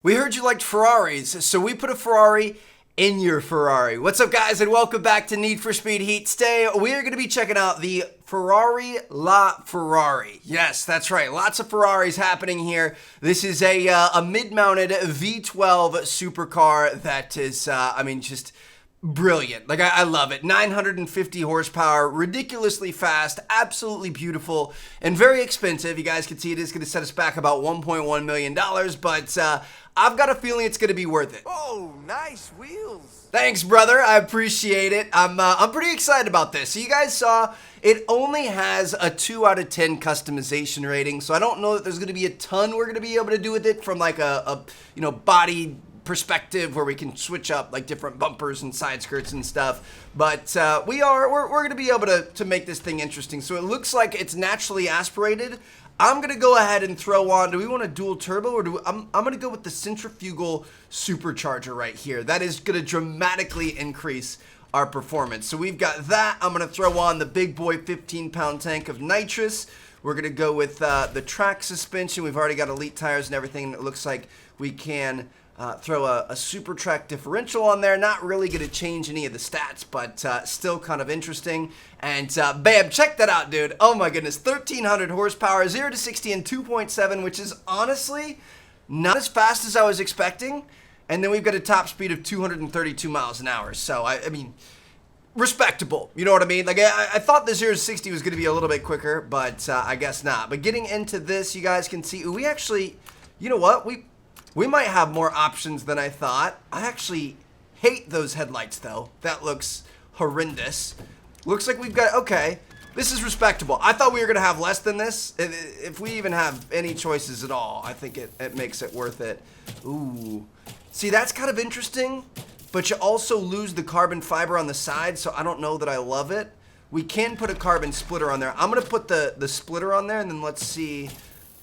We heard you liked Ferraris, so we put a Ferrari in your Ferrari. What's up, guys, and welcome back to Need for Speed Heat. Today, we are going to be checking out the Ferrari LaFerrari. Yes, that's right. Lots of Ferraris happening here. This is a mid-mounted V12 supercar that is, just brilliant. Like, I love it. 950 horsepower, ridiculously fast, absolutely beautiful, and very expensive. You guys can see it is going to set us back about $1.1 million, but I've got a feeling it's going to be worth it. Oh, nice wheels. Thanks, brother. I appreciate it. I'm pretty excited about this. So you guys saw it only has a 2 out of 10 customization rating, so I don't know that there's going to be a ton we're going to be able to do with it from like a body perspective where we can switch up like different bumpers and side skirts and stuff, but we're going to be able to make this thing interesting. So it looks like it's naturally aspirated. I'm going to go ahead and throw on, do we want a dual turbo or I'm going to go with the centrifugal supercharger right here. That is going to dramatically increase our performance. So we've got that. I'm going to throw on the big boy 15-pound tank of nitrous. We're going to go with the track suspension. We've already got elite tires and everything. It looks like we can throw a super track differential on there. Not really going to change any of the stats, but still kind of interesting. And bam, check that out, dude. Oh my goodness, 1300 horsepower, 0 to 60 in 2.7, which is honestly not as fast as I was expecting. And then we've got a top speed of 232 miles an hour. So, I mean, respectable. You know what I mean? Like, I thought the 0 to 60 was going to be a little bit quicker, but I guess not. But getting into this, you guys can see, we actually, you know what? We might have more options than I thought. I actually hate those headlights, though. That looks horrendous. Looks like we've got, okay, this is respectable. I thought we were going to have less than this. If we even have any choices at all, I think it makes it worth it. Ooh. See, that's kind of interesting, but you also lose the carbon fiber on the side, so I don't know that I love it. We can put a carbon splitter on there. I'm going to put the splitter on there, and then let's see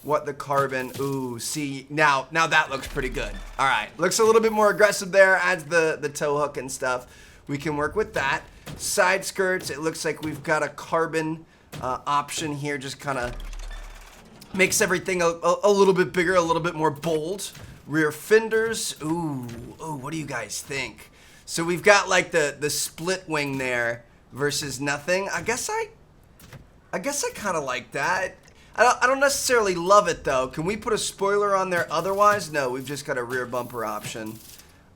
what the carbon, ooh, see, now that looks pretty good. All right, looks a little bit more aggressive there, adds the tow hook and stuff. We can work with that. Side skirts, it looks like we've got a carbon option here, just kind of makes everything a little bit bigger, a little bit more bold. Rear fenders, ooh, what do you guys think? So we've got like the split wing there versus nothing. I guess I kind of like that. I don't necessarily love it, though. Can we put a spoiler on there otherwise? No, we've just got a rear bumper option.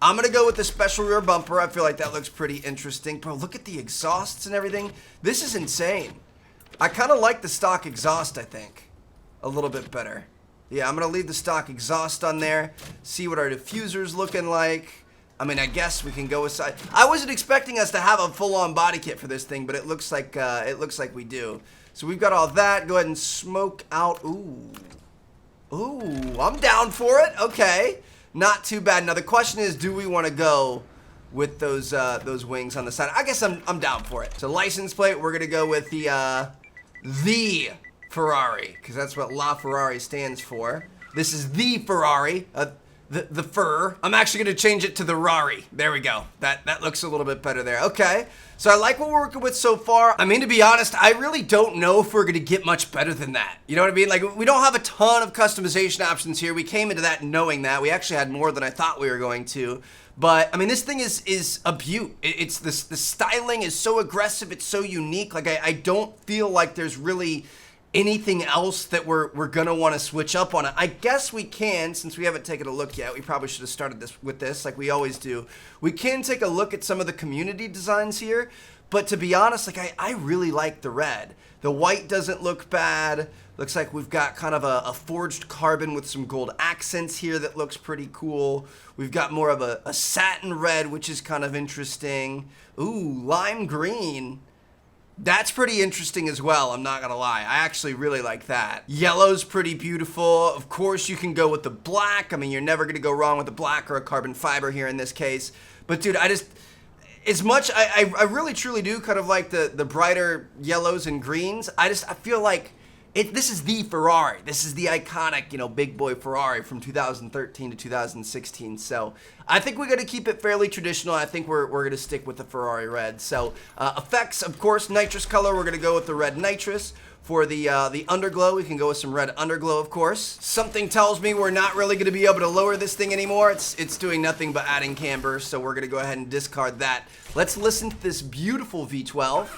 I'm going to go with the special rear bumper. I feel like that looks pretty interesting. Bro, look at the exhausts and everything. This is insane. I kind of like the stock exhaust, I think, a little bit better. Yeah, I'm going to leave the stock exhaust on there, see what our diffuser's looking like. I mean, I guess we can go with side. I wasn't expecting us to have a full-on body kit for this thing, but it looks like we do. So we've got all that. Go ahead and smoke out. Ooh, I'm down for it. Okay, not too bad. Now the question is, do we want to go with those wings on the side? I guess I'm down for it. So license plate, we're gonna go with the Ferrari, because that's what LaFerrari stands for. This is the Ferrari. The fur. I'm actually going to change it to the Rari. There we go. That looks a little bit better there. Okay. So I like what we're working with so far. I mean, to be honest, I really don't know if we're going to get much better than that. You know what I mean? Like, we don't have a ton of customization options here. We came into that knowing that. We actually had more than I thought we were going to. But, I mean, this thing is a beaut. It's the styling is so aggressive. It's so unique. Like, I don't feel like there's really anything else that we're gonna want to switch up on it. I guess we can, since we haven't taken a look yet. We probably should have started with this like we always do. We can take a look at some of the community designs here, but to be honest, like I really like the red. The white doesn't look bad. Looks like we've got kind of a forged carbon with some gold accents here that looks pretty cool. We've got more of a satin red, which is kind of interesting. Ooh, lime green. That's pretty interesting as well, I'm not gonna lie. I actually really like that. Yellow's pretty beautiful. Of course, you can go with the black. I mean, you're never gonna go wrong with the black or a carbon fiber here in this case. But dude, as much, I really truly do kind of like the brighter yellows and greens. I feel like this is the Ferrari. This is the iconic, big boy Ferrari from 2013 to 2016. So I think we're going to keep it fairly traditional. I think we're going to stick with the Ferrari red. So effects, of course, nitrous color. We're going to go with the red nitrous. For the underglow, we can go with some red underglow, of course. Something tells me we're not really going to be able to lower this thing anymore. It's doing nothing but adding camber, so we're going to go ahead and discard that. Let's listen to this beautiful V12.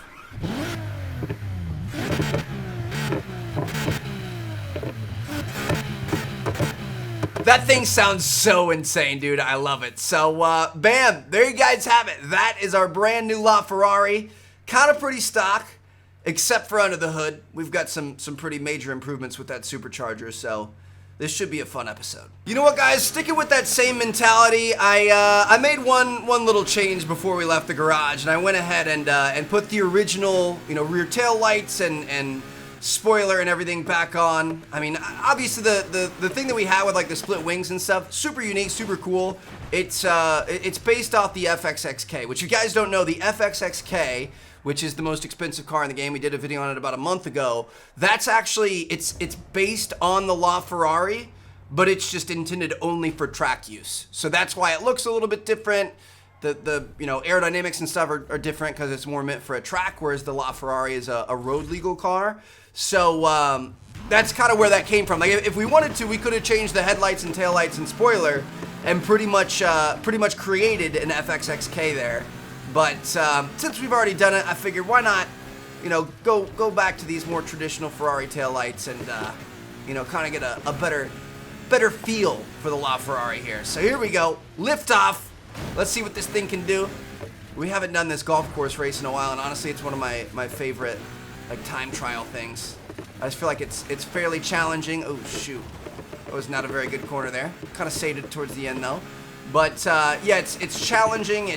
That thing sounds so insane, dude. I love it. So, bam, there you guys have it. That is our brand new LaFerrari. Kind of pretty stock. Except for under the hood, we've got some pretty major improvements with that supercharger, so this should be a fun episode. You know what, guys? Sticking with that same mentality, I made one little change before we left the garage, and I went ahead and put the original, rear tail lights and spoiler and everything back on. I mean, obviously the thing that we have with like the split wings and stuff, super unique, super cool. It's based off the FXXK, which you guys don't know, the FXXK, which is the most expensive car in the game. We did a video on it about a month ago. That's actually, it's based on the LaFerrari, but it's just intended only for track use. So that's why it looks a little bit different. The aerodynamics and stuff are different because it's more meant for a track, whereas the LaFerrari is a road legal car. So that's kind of where that came from. Like if we wanted to, we could have changed the headlights and taillights and spoiler and pretty much created an FXXK there. But since we've already done it, I figured why not, go back to these more traditional Ferrari taillights and, kind of get a better feel for the LaFerrari here. So here we go, lift off. Let's see what this thing can do. We haven't done this golf course race in a while, and honestly, it's one of my favorite like time trial things. I just feel like it's fairly challenging. Oh shoot, that was not a very good corner there. Kind of saved it towards the end though. But yeah, it's challenging.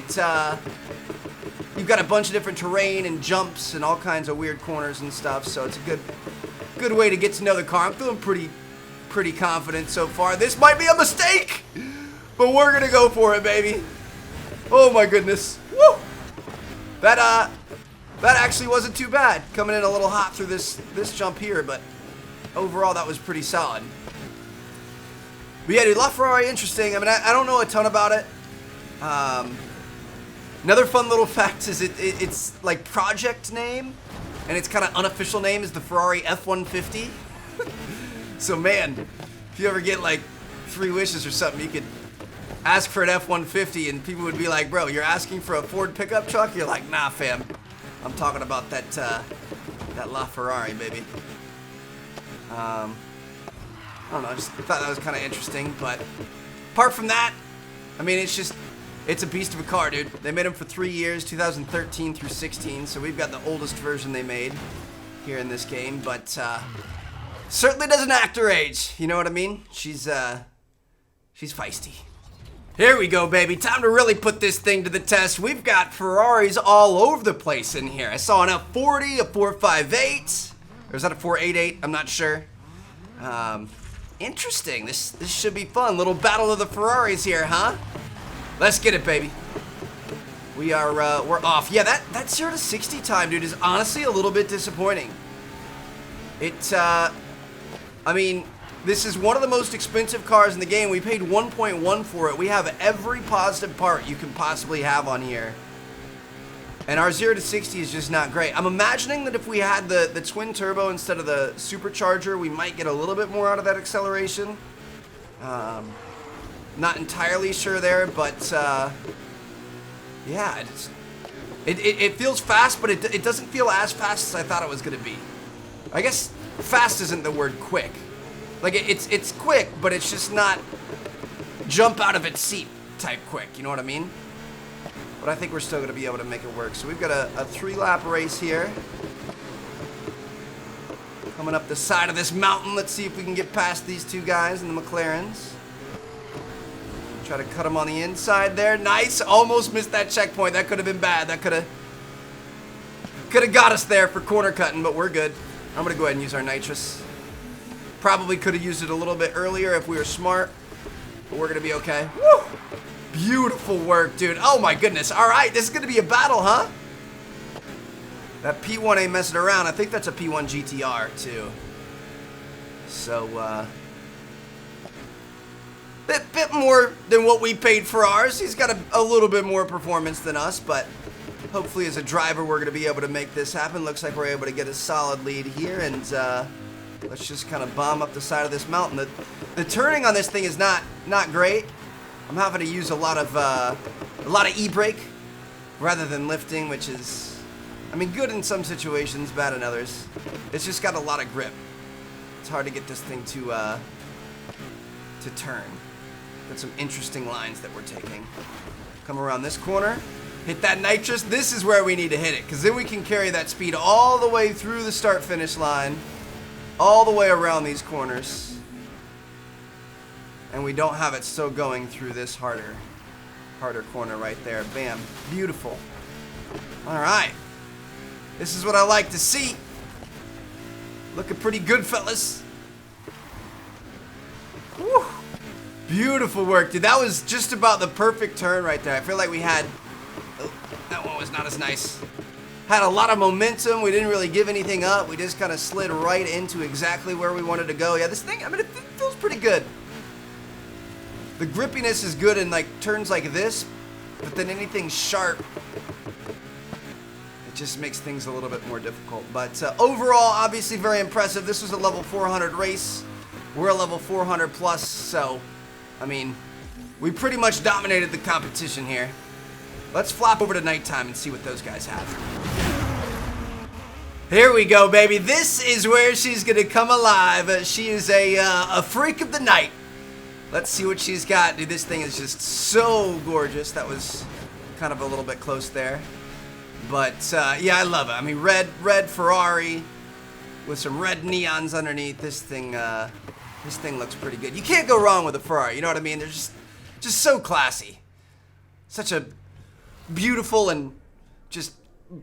You've got a bunch of different terrain and jumps and all kinds of weird corners and stuff. So it's a good way to get to know the car. I'm feeling pretty confident so far. This might be a mistake, but we're gonna go for it, baby. Oh my goodness. Woo! That actually wasn't too bad. Coming in a little hot through this jump here, but overall that was pretty solid. But yeah, dude, LaFerrari, interesting. I mean, I don't know a ton about it. Another fun little fact is it's like project name, and its kind of unofficial name is the Ferrari F-150. So man, if you ever get like 3 wishes or something, you could ask for an F-150, and people would be like, "Bro, you're asking for a Ford pickup truck?" You're like, "Nah, fam, I'm talking about that LaFerrari, baby." I don't know, I just thought that was kind of interesting, but apart from that, I mean, it's a beast of a car, dude. They made them for 3 years, 2013 through 16, so we've got the oldest version they made here in this game, but certainly doesn't act her age, you know what I mean? She's feisty. Here we go, baby. Time to really put this thing to the test. We've got Ferraris all over the place in here. I saw an F40, a 458, or is that a 488? I'm not sure. Interesting. This should be fun. Little battle of the Ferraris here, huh? Let's get it, baby. We're off. Yeah, that 0 to 60 time, dude, is honestly a little bit disappointing. I mean, this is one of the most expensive cars in the game. We paid 1.1 for it. We have every positive part you can possibly have on here. And our 0 to 60 is just not great. I'm imagining that if we had the twin turbo instead of the supercharger, we might get a little bit more out of that acceleration. Not entirely sure there, but yeah, it feels fast, but it doesn't feel as fast as I thought it was going to be. I guess fast isn't the word quick. Like, it's quick, but it's just not jump out of its seat type quick, you know what I mean? But I think we're still going to be able to make it work. So we've got a 3-lap race here. Coming up the side of this mountain. Let's see if we can get past these two guys in the McLarens. Try to cut them on the inside there. Nice. Almost missed that checkpoint. That could have been bad. That could have got us there for corner cutting, but we're good. I'm going to go ahead and use our nitrous. Probably could have used it a little bit earlier if we were smart, but we're going to be okay. Woo! Beautiful work, dude. Oh my goodness. All right, this is going to be a battle, huh? That P1 ain't messing around. I think that's a P1 GTR, too. So, bit more than what we paid for ours. He's got a little bit more performance than us, but Hopefully as a driver we're going to be able to make this happen. Looks like we're able to get a solid lead here, and let's just kind of bomb up the side of this mountain. The turning on this thing is not great. I'm having to use a lot of e-brake rather than lifting, which is, I mean, good in some situations, bad in others. It's just got a lot of grip. It's hard to get this thing to turn. Got some interesting lines that we're taking. Come around this corner, hit that nitrous. This is where we need to hit it, because then we can carry that speed all the way through the start-finish line, all the way around these corners. And we don't have it still going through this harder corner right there. Bam. Beautiful. All right. This is what I like to see. Looking pretty good, fellas. Woo. Beautiful work, dude. That was just about the perfect turn right there. I feel like we had... Oh, that one was not as nice. Had a lot of momentum. We didn't really give anything up. We just kind of slid right into exactly where we wanted to go. Yeah, this thing, I mean, it feels pretty good. The grippiness is good in like turns like this, but then anything sharp, it just makes things a little bit more difficult. But overall, obviously very impressive. This was a level 400 race. We're a level 400 plus, so, I mean, we pretty much dominated the competition here. Let's flop over to nighttime and see what those guys have. Here we go, baby. This is where she's gonna come alive. She is a freak of the night. Let's see what she's got. Dude, this thing is just so gorgeous. That was kind of a little bit close there. But, yeah, I love it. I mean, red Ferrari with some red neons underneath. This thing looks pretty good. You can't go wrong with a Ferrari, you know what I mean? They're just so classy. Such a beautiful and just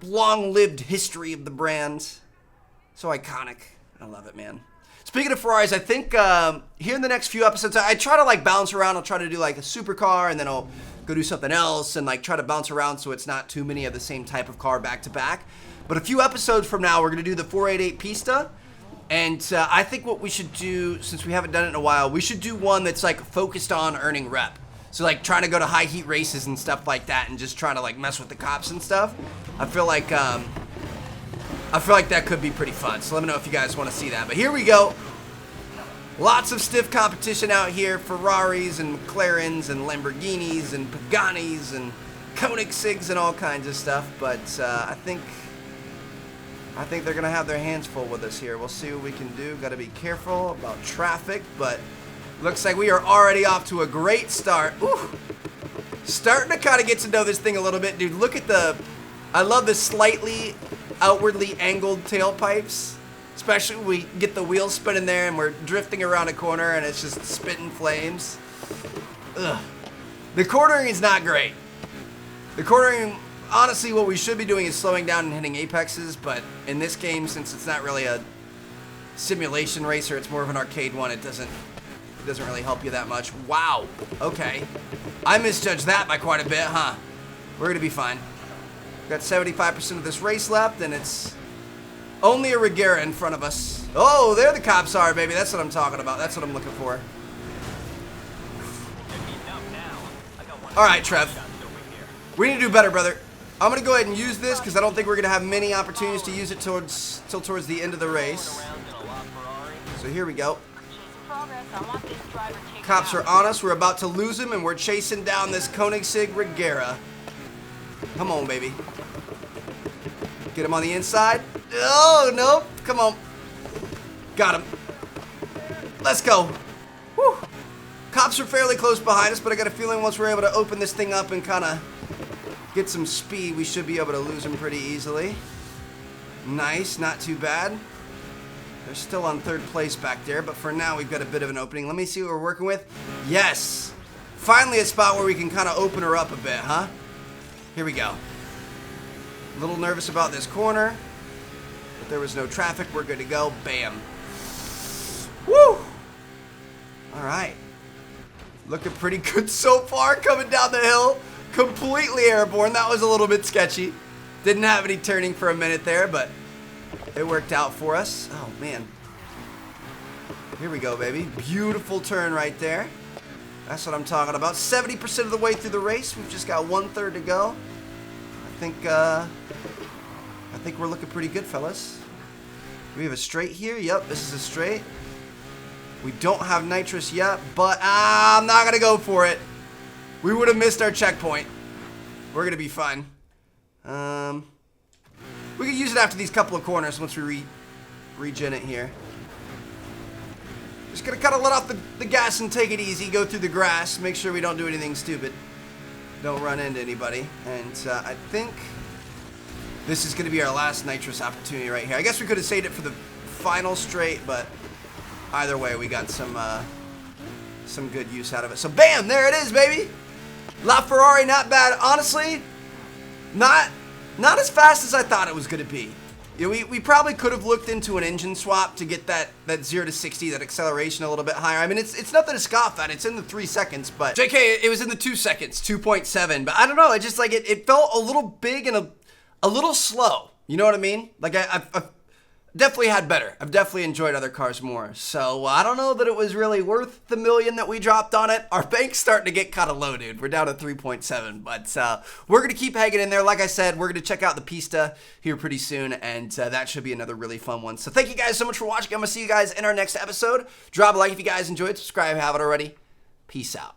long-lived history of the brand. So iconic. I love it, man. Speaking of Ferraris, I think here in the next few episodes, I try to like bounce around. I'll try to do like a supercar, and then I'll go do something else and like try to bounce around so it's not too many of the same type of car back to back. But a few episodes from now, we're going to do the 488 Pista. And I think what we should do, since we haven't done it in a while, we should do one that's like focused on earning rep. So like trying to go to high heat races and stuff like that, and just trying to like mess with the cops and stuff. I feel like that could be pretty fun. So let me know if you guys want to see that. But here we go. Lots of stiff competition out here. Ferraris and McLarens and Lamborghinis and Paganis and Koenigseggs and all kinds of stuff. But I think they're going to have their hands full with us here. We'll see what we can do. Got to be careful about traffic, but looks like we are already off to a great start. Ooh. Starting to kind of get to know this thing a little bit. Dude, look at I love the slightly outwardly angled tailpipes. Especially when we get the wheels spinning there and we're drifting around a corner and it's just spitting flames. Ugh. The cornering is not great. The cornering, honestly, what we should be doing is slowing down and hitting apexes, but in this game, since it's not really a simulation racer, it's more of an arcade one, it doesn't really help you that much. Wow. Okay. I misjudged that by quite a bit, huh? We're gonna be fine. We've got 75% of this race left, and it's only a Regera in front of us. Oh, there the cops are, baby. That's what I'm talking about. That's what I'm looking for. All right, Trev. We need to do better, brother. I'm going to go ahead and use this because I don't think we're going to have many opportunities to use it till towards the end of the race. So here we go. Cops are on us. We're about to lose him, and we're chasing down this Koenigsegg Regera. Come on, baby. Get him on the inside. Oh, no. Come on. Got him. Let's go. Whew. Cops are fairly close behind us, but I got a feeling once we're able to open this thing up and kind of get some speed, we should be able to lose them pretty easily. Nice. Not too bad. They're still on third place back there, but for now we've got a bit of an opening. Let me see what we're working with. Yes. Finally a spot where we can kind of open her up a bit, huh? Here we go. A little nervous about this corner, but there was no traffic. We're good to go. Bam. Woo! All right. Looking pretty good so far coming down the hill. Completely airborne. That was a little bit sketchy. Didn't have any turning for a minute there, but it worked out for us. Oh, man. Here we go, baby. Beautiful turn right there. That's what I'm talking about. 70% of the way through the race. We've just got 1/3 to go. I think we're looking pretty good, fellas. We have a straight here. Yep, this is a straight. We don't have nitrous yet, but I'm not gonna go for it. We would have missed our checkpoint. We're gonna be fine. We could use it after these couple of corners once we regen it here. Just gonna kind of let off the gas and take it easy. Go through the grass. Make sure we don't do anything stupid. Don't run into anybody. And I think this is gonna be our last nitrous opportunity right here. I guess we could have saved it for the final straight, but either way, we got some good use out of it. So bam, there it is, baby. LaFerrari, not bad. Honestly, not as fast as I thought it was gonna be. You know, we probably could have looked into an engine swap to get that 0 to 60, that acceleration a little bit higher. I mean, it's nothing to scoff at. It's in the 3 seconds, but JK, it was in the 2 seconds, 2.7. But I don't know. It just like it felt a little big and a little slow. You know what I mean? Like I've definitely had better. I've definitely enjoyed other cars more. So I don't know that it was really worth the $1 million that we dropped on it. Our bank's starting to get kind of low, dude. We're down to 3.7, but we're going to keep hanging in there. Like I said, we're going to check out the pista here pretty soon, and that should be another really fun one. So thank you guys so much for watching. I'm going to see you guys in our next episode. Drop a like if you guys enjoyed. Subscribe if you haven't already. Peace out.